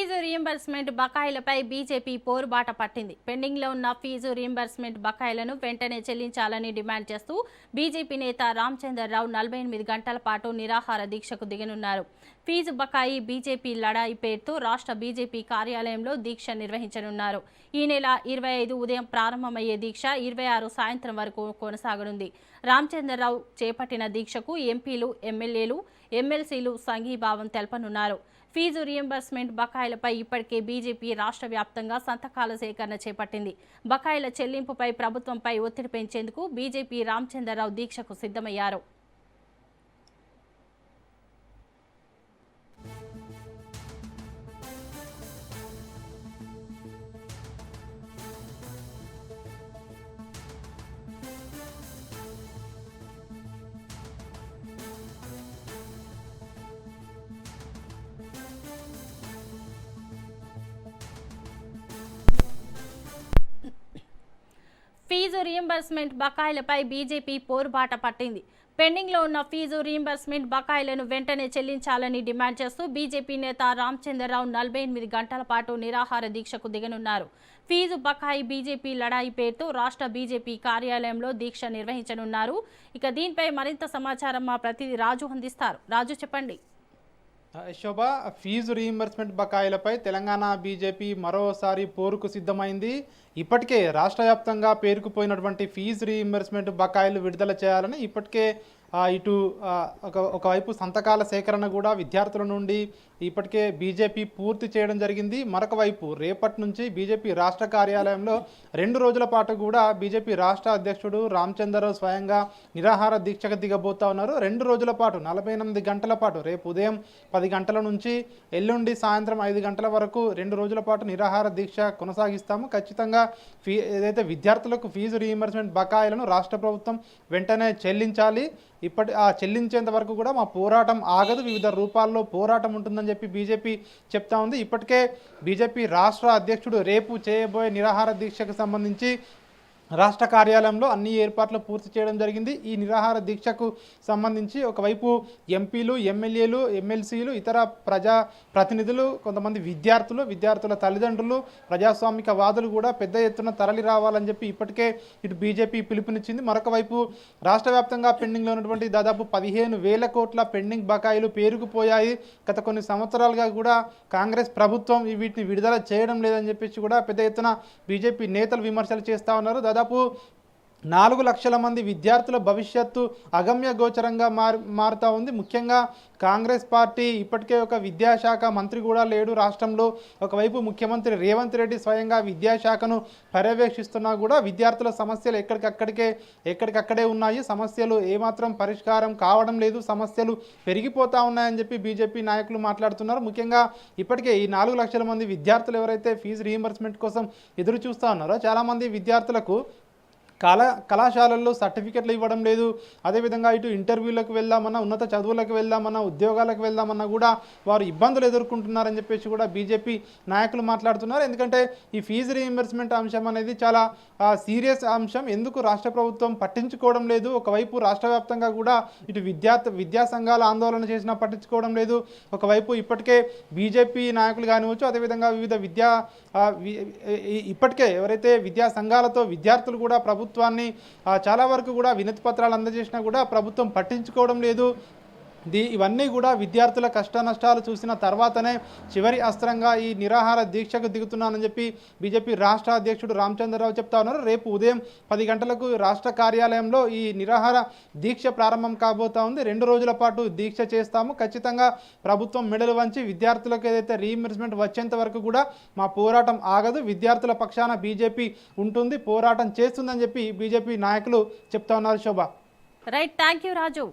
Fee reimbursement బకాయిలపై BJP పోరుబాట పట్టింది. పెండింగ్లో ఉన్న ఫీజు రీయింబర్స్మెంట్ బకాయిలను వెంటనే చెల్లించాలని డిమాండ్ చేస్తూ బీజేపీ నేత రామచంద్రరావు 48 గంటల పాటు నిరాహార దీక్షకు దిగనున్నారు. ఫీజు బకాయి బీజేపీ లడాయి పేరుతో రాష్ట్ర బీజేపీ కార్యాలయంలో దీక్ష నిర్వహించనున్నారు. ఈ నెల 25 ఉదయం ప్రారంభమయ్యే దీక్ష 26 సాయంత్రం వరకు కొనసాగనుంది. రామచంద్రరావు చేపట్టిన దీక్షకు ఎంపీలు, ఎమ్మెల్యేలు, ఎమ్మెల్సీలు సంఘీభావం తెలపనున్నారు. ఫీజు రీయింబర్స్మెంట్ బకాయిలపై ఇప్పటికే బీజేపీ రాష్ట్ర వ్యాప్తంగా సంతకాల సేకరణ చేపట్టింది. బకాయిల చెల్లింపుపై ప్రభుత్వంపై ఒత్తిడి పెంచేందుకు బీజేపీ రామచంద్రరావు దీక్షకు సిద్ధమయ్యారు. ఫీజు రీయింబర్స్మెంట్ బకాయిలపై బీజేపీ పోరుబాట పట్టింది. పెండింగ్లో ఉన్న ఫీజు రీయింబర్స్మెంట్ బకాయిలను వెంటనే చెల్లించాలని డిమాండ్ చేస్తూ బీజేపీ నేత రామచంద్రరావు 48 గంటల పాటు నిరాహార దీక్షకు దిగనున్నారు. ఫీజు బకాయి బీజేపీ లడాయి పేరుతో రాష్ట్ర బీజేపీ కార్యాలయంలో దీక్ష నిర్వహించనున్నారు. ఇక దీనిపై మరింత సమాచారం మా ప్రతినిధి రాజు అందిస్తారు. రాజు, చెప్పండి. శోభ, ఫీజు రీయింబర్స్మెంట్ బకాయిలపై తెలంగాణ బీజేపీ మరోసారి పోరుకు సిద్ధమైంది. ఇప్పటికే రాష్ట్ర వ్యాప్తంగా పేరుకుపోయినటువంటి ఫీజు రీయింబర్స్మెంట్ బకాయిలు విడుదల చేయాలని ఇప్పటికే ఇటు ఒకవైపు సంతకాల సేకరణ కూడా విద్యార్థుల నుండి ఇప్పటికే బీజేపీ పూర్తి చేయడం జరిగింది. మరొక వైపు రేపటి నుంచి బీజేపీ రాష్ట్ర కార్యాలయంలో 2 రోజుల పాటు కూడా బీజేపీ రాష్ట్ర అధ్యక్షుడు రామచంద్రరావు స్వయంగా నిరాహార దీక్షకు దిగబోతా ఉన్నారు. 2 రోజుల పాటు 48 గంటల పాటు రేపు ఉదయం 10 గంటల నుంచి ఎల్లుండి సాయంత్రం 5 గంటల వరకు 2 రోజుల పాటు నిరాహార దీక్ష కొనసాగిస్తాము. ఖచ్చితంగా ఏదైతే విద్యార్థులకు ఫీజు రీయింబర్స్మెంట్ బకాయిలను రాష్ట్ర ప్రభుత్వం వెంటనే చెల్లించాలి. చెల్లించేంత వరకు కూడా మా పోరాటం ఆగదు, వివిధ రూపాల్లో పోరాటం ఉంటుందని చెప్పి బీజేపీ చెప్తా ఉంది. ఇప్పటికే బీజేపీ రాష్ట్ర అధ్యక్షుడు రేపు చేయబోయే నిరాహార దీక్షకు సంబంధించి రాష్ట్ర కార్యాలయంలో అన్ని ఏర్పాట్లు పూర్తి చేయడం జరిగింది. ఈ నిరాహార దీక్షకు సంబంధించి ఒకవైపు ఎంపీలు, ఎమ్మెల్యేలు, ఎమ్మెల్సీలు, ఇతర ప్రజా ప్రతినిధులు, కొంతమంది విద్యార్థుల తల్లిదండ్రులు, ప్రజాస్వామిక వాదులు కూడా పెద్ద ఎత్తున తరలి రావాలని చెప్పి ఇప్పటికే ఇటు బీజేపీ పిలుపునిచ్చింది. మరొక వైపు రాష్ట్ర వ్యాప్తంగా పెండింగ్లో ఉన్నటువంటి దాదాపు 15,000 కోట్ల పెండింగ్ బకాయిలు పేరుకుపోయాయి. గత కొన్ని సంవత్సరాలుగా కూడా కాంగ్రెస్ ప్రభుత్వం వీటిని విడుదల చేయడం లేదని చెప్పేసి కూడా పెద్ద ఎత్తున బీజేపీ నేతలు విమర్శలు చేస్తూ ఉన్నారు. దాదాపు 4 లక్షల మంది విద్యార్థుల భవిష్యత్తు అగమ్య గోచరంగా మారుతూ ఉంది. ముఖ్యంగా కాంగ్రెస్ పార్టీ ఇప్పటికే ఒక విద్యాశాఖ మంత్రి కూడా లేడు రాష్ట్రంలో. ఒకవైపు ముఖ్యమంత్రి రేవంత్ రెడ్డి స్వయంగా విద్యాశాఖను పర్యవేక్షిస్తున్నా కూడా విద్యార్థుల సమస్యలు ఎక్కడికక్కడే ఉన్నాయి. సమస్యలు ఏమాత్రం పరిష్కారం కావడం లేదు, సమస్యలు పెరిగిపోతూ ఉన్నాయని చెప్పి బీజేపీ నాయకులు మాట్లాడుతున్నారు. ముఖ్యంగా ఇప్పటికే ఈ 4 లక్షల మంది విద్యార్థులు ఎవరైతే ఫీజు రీయింబర్స్మెంట్ కోసం ఎదురు చూస్తూ ఉన్నారో చాలామంది విద్యార్థులకు కళాశాలల్లో సర్టిఫికెట్లు ఇవ్వడం లేదు. అదేవిధంగా ఇటు ఇంటర్వ్యూలకు వెళ్దామన్నా, ఉన్నత చదువులకు వెళ్దామన్నా, ఉద్యోగాలకు వెళ్దామన్నా కూడా వారు ఇబ్బందులు ఎదుర్కొంటున్నారని చెప్పేసి కూడా బీజేపీ నాయకులు మాట్లాడుతున్నారు. ఎందుకంటే ఈ ఫీజు రీయింబర్స్మెంట్ అంశం అనేది చాలా సీరియస్ అంశం. ఎందుకు రాష్ట్ర ప్రభుత్వం పట్టించుకోవడం లేదు? ఒకవైపు రాష్ట్ర వ్యాప్తంగా కూడా ఇటు విద్యా సంఘాల ఆందోళన చేసినా పట్టించుకోవడం లేదు. ఒకవైపు ఇప్పటికే బీజేపీ నాయకులు కానివచ్చు, అదేవిధంగా వివిధ ఇప్పటికే ఎవరైతే విద్యా సంఘాలతో విద్యార్థులు కూడా ప్రభుత్వాన్ని చాలా వరకు కూడా వినతి పత్రాలు అందజేసినా కూడా ప్రభుత్వం పట్టించుకోవడం లేదు. ఇవన్నీ కూడా విద్యార్థుల కష్ట నష్టాలు చూసిన తర్వాతనే చివరి అస్త్రంగా ఈ నిరాహార దీక్షకు దిగుతున్నానని చెప్పి బీజేపీ రాష్ట్ర అధ్యక్షుడు రామచంద్రరావు చెప్తా ఉన్నారు. రేపు ఉదయం 10 గంటలకు రాష్ట్ర కార్యాలయంలో ఈ నిరాహార దీక్ష ప్రారంభం కాబోతా ఉంది. 2 రోజుల పాటు దీక్ష చేస్తాము. ఖచ్చితంగా ప్రభుత్వం మెడలు వంచి విద్యార్థులకు ఏదైతే రీయింబర్స్మెంట్ వచ్చేంత వరకు కూడా మా పోరాటం ఆగదు, విద్యార్థుల పక్షాన బీజేపీ ఉంటుంది, పోరాటం చేస్తుందని చెప్పి బీజేపీ నాయకులు చెప్తా ఉన్నారు. శోభ, రైట్, థ్యాంక్ యూ రాజు.